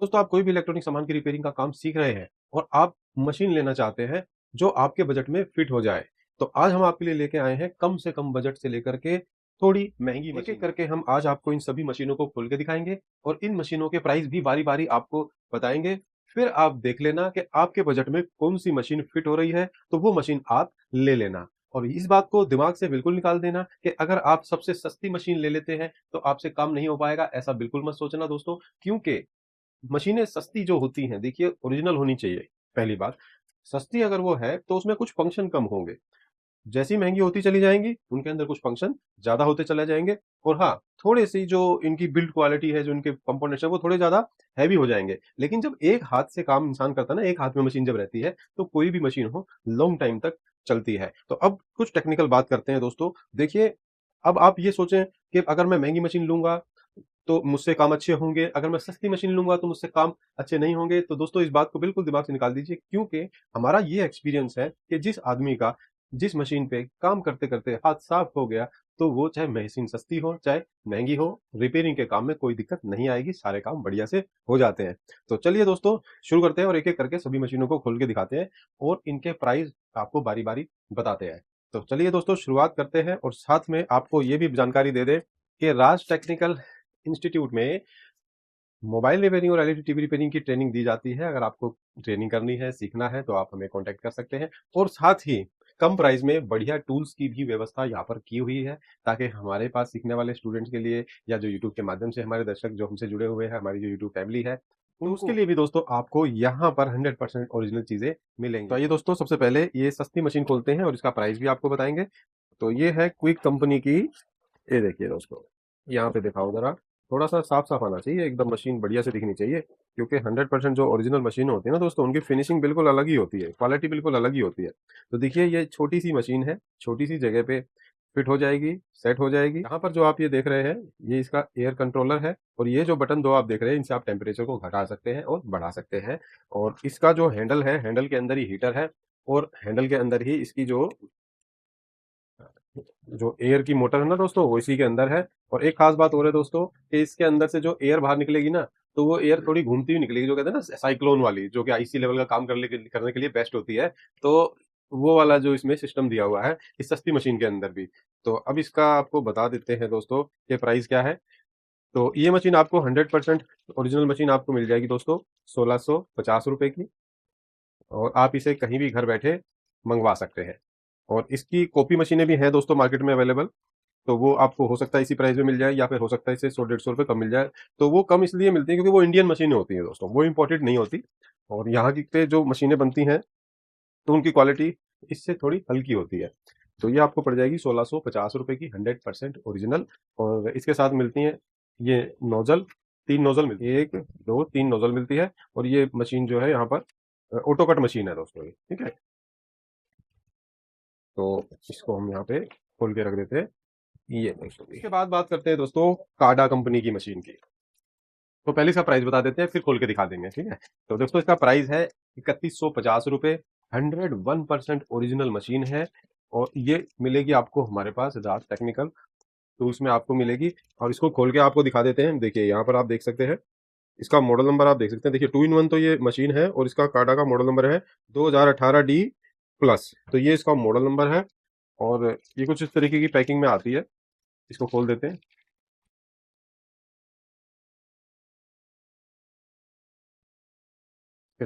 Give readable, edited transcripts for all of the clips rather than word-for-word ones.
दोस्तों, आप कोई भी इलेक्ट्रॉनिक सामान की रिपेयरिंग का काम सीख रहे हैं और आप मशीन लेना चाहते हैं जो आपके बजट में फिट हो जाए, तो आज हम आपके लिए लेके आए हैं कम से कम बजट से लेकर के थोड़ी महंगी मशीन। एक-एक करके हम आज आपको इन सभी मशीनों को खोल के दिखाएंगे और इन मशीनों के प्राइस भी बारी-बारी आपको बताएंगे। फिर आप देख लेना कि आपके बजट में कौन-सी मशीन फिट हो रही है, तो वो मशीन आप ले लेना। और इस बात को दिमाग से बिल्कुल निकाल देना कि अगर आप सबसे सस्ती मशीन ले लेते हैं, तो आपसे काम नहीं हो पाएगा, ऐसा बिल्कुल मत सोचना दोस्तों। क्योंकि मशीनें सस्ती जो होती हैं, देखिए ओरिजिनल होनी चाहिए। पहली बात, सस्ती अगर वो है तो उसमें कुछ फंक्शन कम होंगे। जैसी महंगी होती चली जाएंगी उनके अंदर कुछ फंक्शन ज्यादा होते चले जाएंगे। और हाँ, थोड़े सी जो इनकी बिल्ड क्वालिटी है, जो इनके कंपोनेंट्स है, वो थोड़े ज्यादा हैवी हो जाएंगे। लेकिन जब एक हाथ से काम इंसान करता है ना, एक हाथ में मशीन जब रहती है, तो कोई भी मशीन हो लॉन्ग टाइम तक चलती है। तो अब कुछ टेक्निकल बात करते हैं दोस्तों। देखिए, अब आप ये सोचें कि अगर मैं महंगी मशीन लूंगा तो मुझसे काम अच्छे होंगे, अगर मैं सस्ती मशीन लूंगा तो मुझसे काम अच्छे नहीं होंगे। तो दोस्तों, इस बात को बिल्कुल दिमाग से निकाल दीजिए, क्योंकि हमारा ये एक्सपीरियंस है कि जिस आदमी का जिस मशीन पे काम करते करते हाथ साफ हो गया, तो वो चाहे मशीन सस्ती हो चाहे महंगी हो, रिपेयरिंग के काम में कोई दिक्कत नहीं आएगी, सारे काम बढ़िया से हो जाते हैं। तो चलिए दोस्तों, शुरू करते हैं और एक एक करके सभी मशीनों को खोल के दिखाते हैं और इनके प्राइस आपको बारी बारी बताते हैं। तो चलिए दोस्तों, शुरुआत करते हैं और साथ में आपको ये भी जानकारी दे दें कि राज टेक्निकल इंस्टीट्यूट में मोबाइल रिपेयरिंग और एलईडी टीवी रिपेयरिंग की ट्रेनिंग दी जाती है। अगर आपको ट्रेनिंग करनी है, सीखना है, तो आप हमें कांटेक्ट कर सकते हैं। और साथ ही कम प्राइस में बढ़िया टूल्स की भी व्यवस्था यहाँ पर की हुई है, ताकि हमारे पास सीखने वाले स्टूडेंट्स के लिए या जो यूट्यूब के माध्यम से हमारे दर्शक जो हमसे जुड़े हुए हैं, हमारी जो यूट्यूब फैमिली है, तो उसके लिए भी दोस्तों आपको यहाँ पर 100% ओरिजिनल चीजें मिलेंगी। तो आइए दोस्तों, सबसे पहले ये सस्ती मशीन खोलते हैं और इसका प्राइस भी आपको बताएंगे। तो ये है क्विक कंपनी की। ये देखिए दोस्तों, यहाँ पे दिखाओ जरा, थोड़ा सा साफ साफ आना चाहिए, एकदम मशीन बढ़िया से दिखनी चाहिए। क्योंकि 100% जो ओरिजिनल मशीन होती है ना दोस्तों, उनकी फिनिशिंग बिल्कुल अलग ही होती है, क्वालिटी बिल्कुल अलग ही होती है। तो देखिए, ये छोटी सी मशीन है, छोटी सी जगह पे फिट हो जाएगी, सेट हो जाएगी। यहाँ पर जो आप ये देख रहे हैं, ये इसका एयर कंट्रोलर है। और ये जो बटन दो आप देख रहे हैं, इनसे आप टेम्परेचर को घटा सकते हैं और बढ़ा सकते हैं। और इसका जो हैंडल है, हैंडल के अंदर ही हीटर है और हैंडल के अंदर ही इसकी जो जो एयर की मोटर है ना दोस्तों, वो इसी के अंदर है। और एक खास बात और है दोस्तों, कि इसके अंदर से जो एयर बाहर निकलेगी ना, तो वो एयर थोड़ी घूमती हुई निकलेगी, जो कहते हैं ना साइक्लोन वाली, जो कि आईसी लेवल का काम करने के लिए बेस्ट होती है। तो वो वाला जो इसमें सिस्टम दिया हुआ है इस सस्ती मशीन के अंदर भी। तो अब इसका आपको बता देते हैं दोस्तों कि प्राइस क्या है। तो ये मशीन आपको 100% ओरिजिनल मशीन आपको मिल जाएगी दोस्तों 1650 रुपए की। और आप इसे कहीं भी घर बैठे मंगवा सकते हैं। और इसकी कॉपी मशीनें भी हैं दोस्तों मार्केट में अवेलेबल। तो वो आपको हो सकता है इसी प्राइस में मिल जाए, या फिर हो सकता है इसे 100-150 रुपये कम मिल जाए। तो वो कम इसलिए मिलती है क्योंकि वो इंडियन मशीनें होती हैं दोस्तों, वो इम्पोर्टेड नहीं होती। और यहाँ की पे जो मशीनें बनती हैं, तो उनकी क्वालिटी इससे थोड़ी हल्की होती है। तो ये आपको पड़ जाएगी 1650 रुपये की, 100% ओरिजिनल। और इसके साथ मिलती हैं ये नोजल, 3 नोजल मिलती है, 1 2 3 नोजल मिलती है। और ये मशीन जो है यहाँ पर ऑटो कट मशीन है दोस्तों, ये ठीक है। तो इसको हम यहाँ पे खोल के रख देते हैं। ये दोस्तों, इसके बाद बात करते हैं दोस्तों काडा कंपनी की मशीन की। तो पहले इसका प्राइस बता देते हैं, फिर खोल के दिखा देंगे, ठीक है। तो दोस्तों, इसका प्राइस है 3150 रुपये। 101% ओरिजिनल मशीन है। और ये मिलेगी आपको हमारे पास राज टेक्निकल टूल्स में आपको मिलेगी। और इसको खोल के आपको दिखा देते हैं। देखिए, यहाँ पर आप देख सकते हैं, इसका मॉडल नंबर आप देख सकते हैं। देखिए, 2 in 1 तो ये मशीन है। और इसका काडा का मॉडल नंबर है 2018D+। तो ये इसका मॉडल नंबर है। और ये कुछ इस तरीके की पैकिंग में आती है। इसको खोल देते हैं। इसके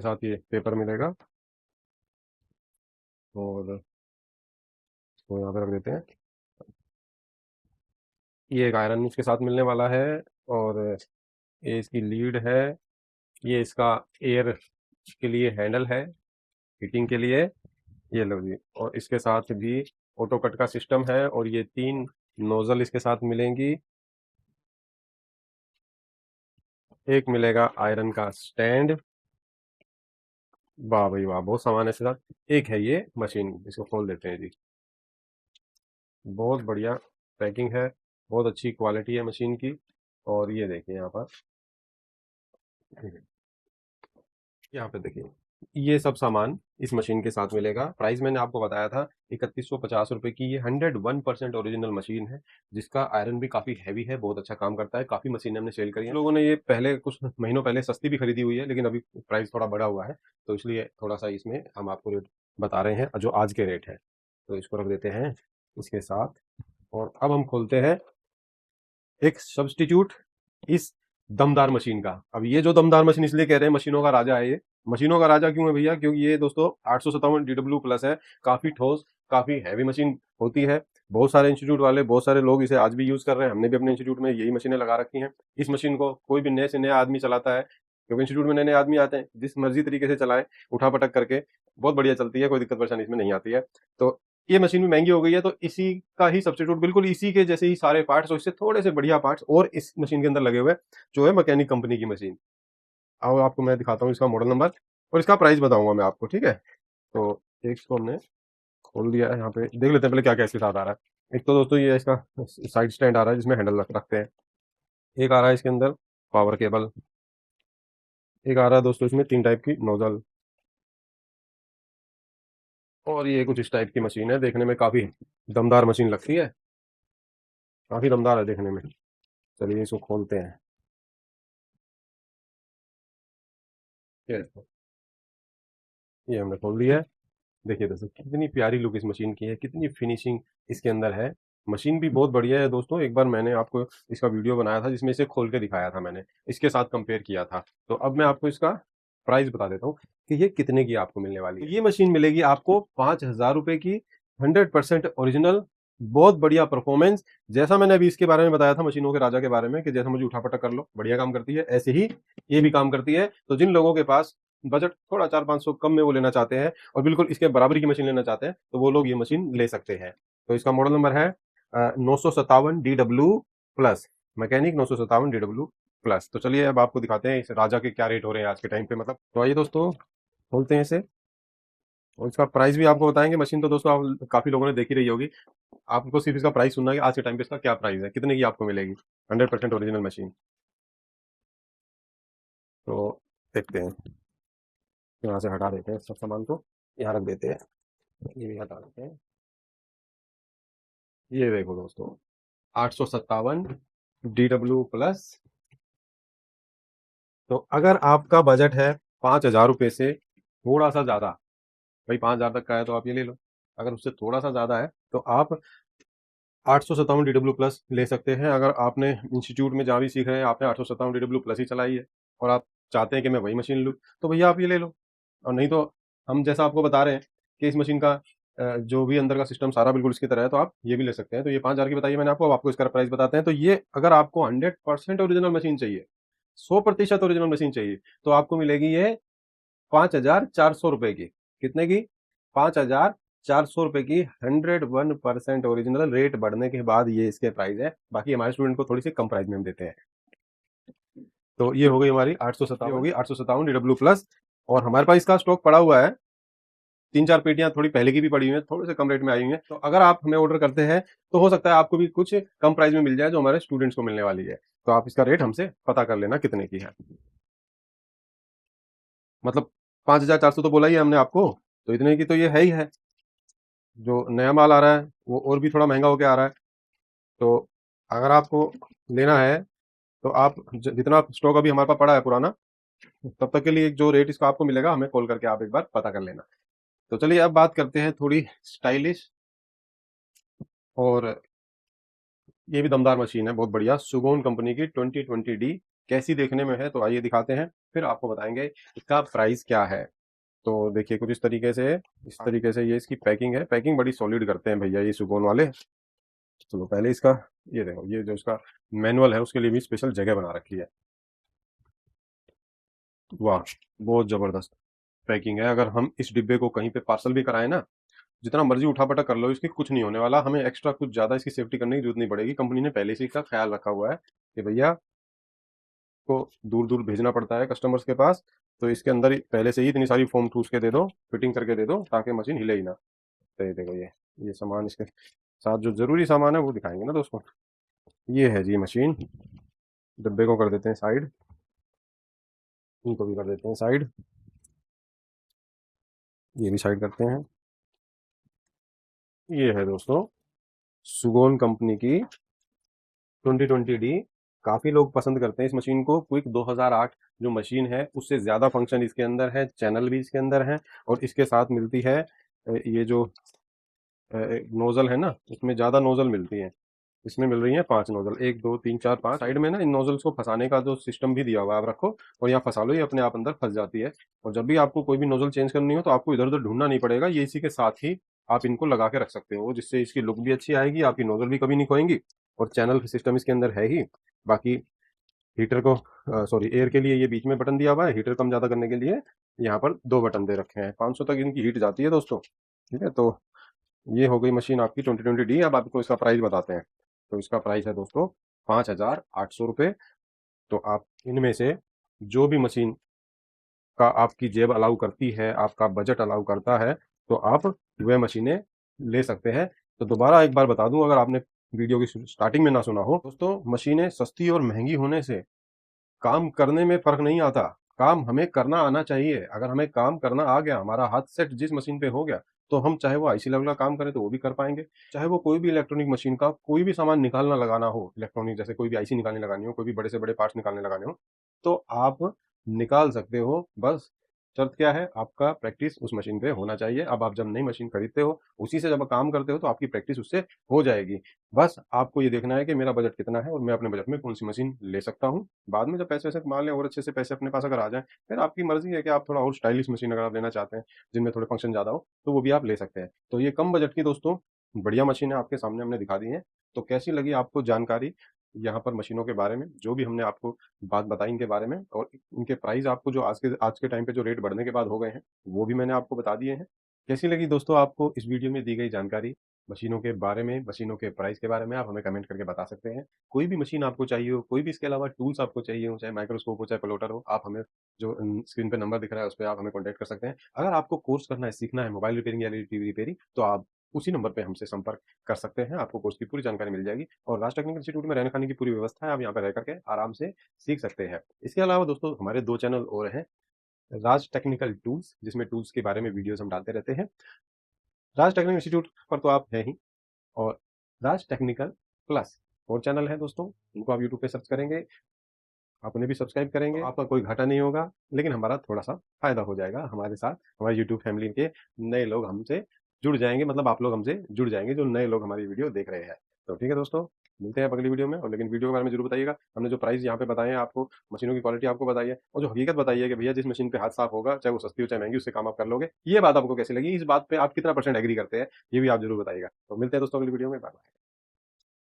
साथ ये पेपर मिलेगा और इसको यहाँ पे रख देते हैं। ये एक आयरन इसके साथ मिलने वाला है। और ये इसकी लीड है। ये इसका एयर के लिए हैंडल है, हीटिंग के लिए। ये लो जी। और इसके साथ भी ऑटो कट का सिस्टम है। और ये 3 नोजल इसके साथ मिलेंगी। एक मिलेगा आयरन का स्टैंड। वाह भाई वाह, बहुत सामान है इसके साथ। एक है ये मशीन, इसको खोल देते हैं जी। बहुत बढ़िया पैकिंग है, बहुत अच्छी क्वालिटी है मशीन की। और ये देखिए यहाँ पर, यहाँ पे देखिए, ये सब सामान इस मशीन के साथ मिलेगा। प्राइस मैंने आपको बताया था 3150 रुपए की। ये 101% ओरिजिनल मशीन है, जिसका आयरन भी काफ़ी हैवी है, बहुत अच्छा काम करता है। काफ़ी मशीनें हमने सेल करी हैं। लोगों ने ये पहले कुछ महीनों पहले सस्ती भी खरीदी हुई है, लेकिन अभी प्राइस थोड़ा बढ़ा हुआ है, तो इसलिए थोड़ा सा इसमें हम आपको रेट बता रहे हैं जो आज के रेट है। तो इसको रख देते हैं इसके साथ, और अब हम खोलते हैं एक सब्स्टिट्यूट इस दमदार मशीन का। अब ये जो दमदार मशीन इसलिए कह रहे हैं मशीनों का राजा है, ये मशीनों का राजा क्यों है भैया? क्योंकि ये दोस्तों 857 DW प्लस है, काफी ठोस, काफी हैवी मशीन होती है। बहुत सारे इंस्टीट्यूट वाले, बहुत सारे लोग इसे आज भी यूज कर रहे हैं। हमने भी अपने इंस्टीट्यूट में यही मशीनें लगा रखी हैं। इस मशीन को कोई भी नए से नया आदमी चलाता है, क्योंकि इंस्टीट्यूट में नए नए आदमी आते हैं, जिस मर्जी तरीके से चलाए, उठा पटक करके, बहुत बढ़िया चलती है, कोई दिक्कत परेशानी इसमें नहीं आती है। तो ये मशीन भी महंगी हो गई है, तो इसी का ही सब्स्टिट्यूट, बिल्कुल इसी के जैसे ही सारे पार्ट्स और इससे थोड़े से बढ़िया पार्ट्स और इस मशीन के अंदर लगे हुए, जो है मैकेनिक कंपनी की मशीन। अब आपको मैं दिखाता हूँ इसका मॉडल नंबर और इसका प्राइस बताऊंगा मैं आपको, ठीक है? तो एक इसको हमने खोल दिया है। यहाँ पे देख लेते हैं पहले क्या क्या इसके साथ आ रहा है। एक तो दोस्तों ये इसका साइड स्टैंड आ रहा है, जिसमें हैंडल रखते हैं। एक आ रहा है इसके अंदर पावर केबल। एक आ रहा है दोस्तों इसमें 3 टाइप की नोजल। और ये कुछ इस टाइप की मशीन है, देखने में काफी दमदार मशीन लगती है, काफी दमदार है देखने में। चलिए इसको खोलते हैं। ये देखो, ये हमने खोल दिया है। देखिए दोस्तों कितनी प्यारी लुक इस मशीन की है, कितनी फिनिशिंग इसके अंदर है। मशीन भी बहुत बढ़िया है दोस्तों। एक बार मैंने आपको इसका वीडियो बनाया था, जिसमें इसे खोल के दिखाया था, मैंने इसके साथ कंपेयर किया था। तो अब मैं आपको इसका प्राइस बता देता हूँ कि ये कितने की आपको मिलने वाली है। तो ये मशीन मिलेगी आपको 5,000 रुपए की, 100% ओरिजिनल, बहुत बढ़िया परफॉर्मेंस। जैसा मैंने अभी इसके बारे में बताया था, मशीनों के राजा के बारे में, कि जैसा मुझे उठापटक कर लो बढ़िया काम करती है, ऐसे ही ये भी काम करती है। तो जिन लोगों के पास बजट थोड़ा 400-500 कम में वो लेना चाहते हैं, और बिल्कुल इसके बराबरी की मशीन लेना चाहते हैं, तो वो लोग ये मशीन ले सकते हैं। तो इसका मॉडल नंबर है 957 DW plus, mechanic 957 DW plus. तो चलिए अब आपको दिखाते हैं इस राजा के क्या रेट हो रहे हैं आज के टाइम पे, मतलब। तो आइए दोस्तों खोलते हैं इसे, और इसका प्राइस भी आपको बताएंगे। मशीन तो दोस्तों आप काफी लोगों ने देखी रही होगी, आपको सिर्फ इसका प्राइस सुनना है कि आज के टाइम पे इसका क्या प्राइस है, कितने की आपको मिलेगी 100% ओरिजिनल मशीन। तो देखते हैं, यहाँ से हटा देते हैं सब सामान को, यहाँ रख देते हैं, ये भी हटा देते हैं। ये देखो दोस्तों 857 DW प्लस। तो अगर आपका बजट है 5,000 रुपये से थोड़ा सा ज़्यादा, भाई 5,000 तक का है तो आप ये ले लो। अगर उससे थोड़ा सा ज़्यादा है तो आप 857 DW प्लस ले सकते हैं। अगर आपने इंस्टीट्यूट में जहाँ भी सीख रहे हैं, आपने 857 DW प्लस ही चलाई है, और आप चाहते हैं कि मैं वही मशीन लूँ, तो भैया आप ये ले लो। और नहीं तो हम जैसा आपको बता रहे हैं कि इस मशीन का जो भी अंदर का सिस्टम सारा बिल्कुल इसकी तरह है, तो आप ये भी ले सकते हैं। तो ये 5,000 की बताइए मैंने आपको, अब आपको इसका प्राइस बताते हैं। तो ये अगर आपको 100% ओरिजिनल मशीन चाहिए, 100% ओरिजिनल मशीन चाहिए, तो आपको मिलेगी ये 5,400 रुपए की। कितने की? 5,400 रुपए की। 101% ओरिजिनल। रेट बढ़ने के बाद ये इसके प्राइस है, बाकी हमारे स्टूडेंट को थोड़ी सी कम प्राइस में हम देते हैं। तो ये हो गई हमारी 857, होगी 857 DW प्लस। और हमारे पास इसका स्टॉक पड़ा हुआ है, 3-4 पेटियां थोड़ी पहले की भी पड़ी हुई हैं, थोड़े से कम रेट में आई हुई हैं। तो अगर आप हमें ऑर्डर करते हैं, तो हो सकता है आपको भी कुछ कम प्राइस में मिल जाए, जो हमारे स्टूडेंट्स को मिलने वाली है। तो आप इसका रेट हमसे पता कर लेना कितने की है। मतलब 5,400 तो बोला ही है हमने आपको, तो इतने की तो ये है ही है। जो नया माल आ रहा है वो और भी थोड़ा महंगा होके आ रहा है। तो अगर आपको लेना है, तो आप जितना स्टॉक अभी हमारे पास पड़ा है पुराना, तब तक के लिए जो रेट इसका आपको मिलेगा, हमें कॉल करके आप एक बार पता कर लेना। तो चलिए अब बात करते हैं थोड़ी स्टाइलिश, और ये भी दमदार मशीन है, बहुत बढ़िया, सुगोन कंपनी की 2020D। कैसी देखने में है तो आइए दिखाते हैं, फिर आपको बताएंगे इसका प्राइस क्या है। तो देखिए कुछ इस तरीके से, इस तरीके से ये इसकी पैकिंग है। पैकिंग बड़ी सॉलिड करते हैं भैया ये सुगोन वाले। चलो पहले इसका, ये देखो, ये जो इसका मैनुअल है उसके लिए भी स्पेशल जगह बना रखी है। वाह, बहुत जबरदस्त पैकिंग है। अगर हम इस डिब्बे को कहीं पे पार्सल भी कराएं ना, जितना मर्जी उठापटक कर लो, इसकी कुछ नहीं होने वाला। हमें एक्स्ट्रा कुछ ज्यादा इसकी सेफ्टी करने की जरूरत नहीं पड़ेगी। कंपनी ने पहले से इसका ख्याल रखा हुआ है कि भैया को दूर दूर भेजना पड़ता है कस्टमर्स के पास, तो इसके अंदर पहले से ही इतनी सारी फोम ठूस के दे दो, फिटिंग करके दे दो, ताकि मशीन हिले ही ना। तो ये देखो, ये सामान इसके साथ जो जरूरी सामान है वो दिखाएंगे ना दोस्तों। ये है जी मशीन। डब्बे को कर देते हैं साइड, इनको भी कर देते हैं साइड। ये भी साइड करते हैं। ये है दोस्तों सुगोन कंपनी की 2020D। काफी लोग पसंद करते हैं इस मशीन को। क्विक 2008 जो मशीन है उससे ज्यादा फंक्शन इसके अंदर है, चैनल भी इसके अंदर है, और इसके साथ मिलती है ये जो नोजल है ना, इसमें ज्यादा नोजल मिलती है। इसमें मिल रही है 5 नोजल, 1 2 3 4 5। साइड में ना इन नोजल्स को फंसाने का जो सिस्टम भी दिया हुआ है, आप रखो और यहाँ फंसा लो, ये अपने आप अंदर फंस जाती है। और जब भी आपको कोई भी नोजल चेंज करनी हो तो आपको इधर उधर ढूंढना नहीं पड़ेगा, ये इसी के साथ ही आप इनको लगा के रख सकते हो, जिससे इसकी लुक भी अच्छी आएगी, आपकी नोजल भी कभी नहीं खोएंगी। और चैनल सिस्टम इसके अंदर है ही। बाकी हीटर को सॉरी एयर के लिए ये बीच में बटन दिया हुआ है, हीटर कम ज़्यादा करने के लिए यहाँ पर 2 बटन दे रखे हैं। 500 तक इनकी हीट जाती है दोस्तों। ठीक है, तो ये हो गई मशीन आपकी 2020D। अब आपको इसका प्राइस बताते हैं। तो इसका प्राइस है दोस्तों 5,800 रुपये। तो आप इनमें से जो भी मशीन का आपकी जेब अलाउ करती है, आपका बजट अलाउ करता है, तो आप वह मशीनें ले सकते हैं। तो दोबारा एक बार बता दूं, अगर आपने वीडियो की स्टार्टिंग में ना सुना हो दोस्तों, मशीनें सस्ती और महंगी होने से काम करने में फर्क नहीं आता। काम हमें करना आना चाहिए। अगर हमें काम करना आ गया, हमारा हाथ सेट जिस मशीन पे हो गया, तो हम चाहे वो आईसी लेवल का काम करें तो वो भी कर पाएंगे। चाहे वो कोई भी इलेक्ट्रॉनिक मशीन का कोई भी सामान निकालना लगाना हो, इलेक्ट्रॉनिक जैसे कोई भी आईसी निकालने लगानी हो, कोई भी बड़े से बड़े पार्ट्स निकालने लगाने हो, तो आप निकाल सकते हो। बस शर्त क्या है, आपका प्रैक्टिस उस मशीन पे होना चाहिए। अब आप जब नई मशीन खरीदते हो, उसी से जब काम करते हो, तो आपकी प्रैक्टिस उससे हो जाएगी। बस आपको ये देखना है कि मेरा बजट कितना है और मैं अपने बजट में कौन सी मशीन ले सकता हूँ। बाद में जब पैसे वैसे कमा लें और अच्छे से पैसे अपने पास अगर आ जाए, फिर आपकी मर्जी है कि आप थोड़ा और स्टाइलिश मशीन अगर आप लेना चाहते हैं, जिनमें थोड़े फंक्शन ज़्यादा हो, तो वो भी आप ले सकते हैं। तो ये कम बजट की दोस्तों बढ़िया मशीन है, आपके सामने हमने दिखा दी है। तो कैसी लगी आपको जानकारी यहाँ पर मशीनों के बारे में, जो भी हमने आपको बात बताई इनके बारे में, और इनके प्राइस आपको जो आज के टाइम पे जो रेट बढ़ने के बाद हो गए हैं, वो भी मैंने आपको बता दिए हैं। कैसी लगी दोस्तों आपको इस वीडियो में दी गई जानकारी मशीनों के बारे में, मशीनों के प्राइस के बारे में? आप हमें कमेंट करके बता सकते हैं। कोई भी मशीन आपको चाहिए हो, कोई भी इसके अलावा टूल्स आपको चाहिए हो, चाहे माइक्रोस्कोप हो, चाहे प्लॉटर हो, आप हमें जो स्क्रीन पे नंबर दिख रहा है उस पर आप हमें कॉन्टैक्ट कर सकते हैं। अगर आपको कोर्स करना है, सीखना है मोबाइल रिपेयरिंग या टीवी रिपेयरिंग, तो आप उसी नंबर पे हमसे संपर्क कर सकते हैं। आपको कोर्स की पूरी जानकारी मिल जाएगी, और राज टेक्निकल इंस्टीट्यूट में रहने खाने की पूरी व्यवस्था है। आप यहाँ पे रह करके आराम से सीख सकते हैं। इसके अलावा दोस्तों हमारे 2 चैनल और हैं। राज टेक्निकल टूल्स, जिसमें टूल्स के बारे में वीडियोस हम डालते रहते हैं। राज टेक्निकल इंस्टीट्यूट पर तो आप हैं ही, और राज टेक्निकल प्लस और चैनल है दोस्तों, उनको आप यूट्यूब पे सर्च करेंगे, आप उन्हें भी सब्सक्राइब करेंगे, तो आपका कोई घाटा नहीं होगा, लेकिन हमारा थोड़ा सा फायदा हो जाएगा। हमारे साथ हमारे यूट्यूब फैमिली के नए लोग हमसे जुड़ जाएंगे, मतलब आप लोग हमसे जुड़ जाएंगे जो नए लोग हमारी वीडियो देख रहे हैं। तो ठीक है दोस्तों, मिलते हैं अगली वीडियो में। और लेकिन वीडियो के बारे में जरूर बताइएगा। हमने जो प्राइस यहाँ पे बताए हैं आपको, मशीनों की क्वालिटी आपको बताई है, और जो हकीकत बताई है कि भैया जिस मशीन पे हाथ साफ होगा, चाहे वो सस्ती हो चाहे महंगी, उससे काम आप कर लोगे, ये बात आपको कैसी लगी, इस बात पे आप कितना % एग्री करते हैं, ये भी आप जरूर बताइएगा। तो मिलते हैं दोस्तों अगली वीडियो में। Bye bye.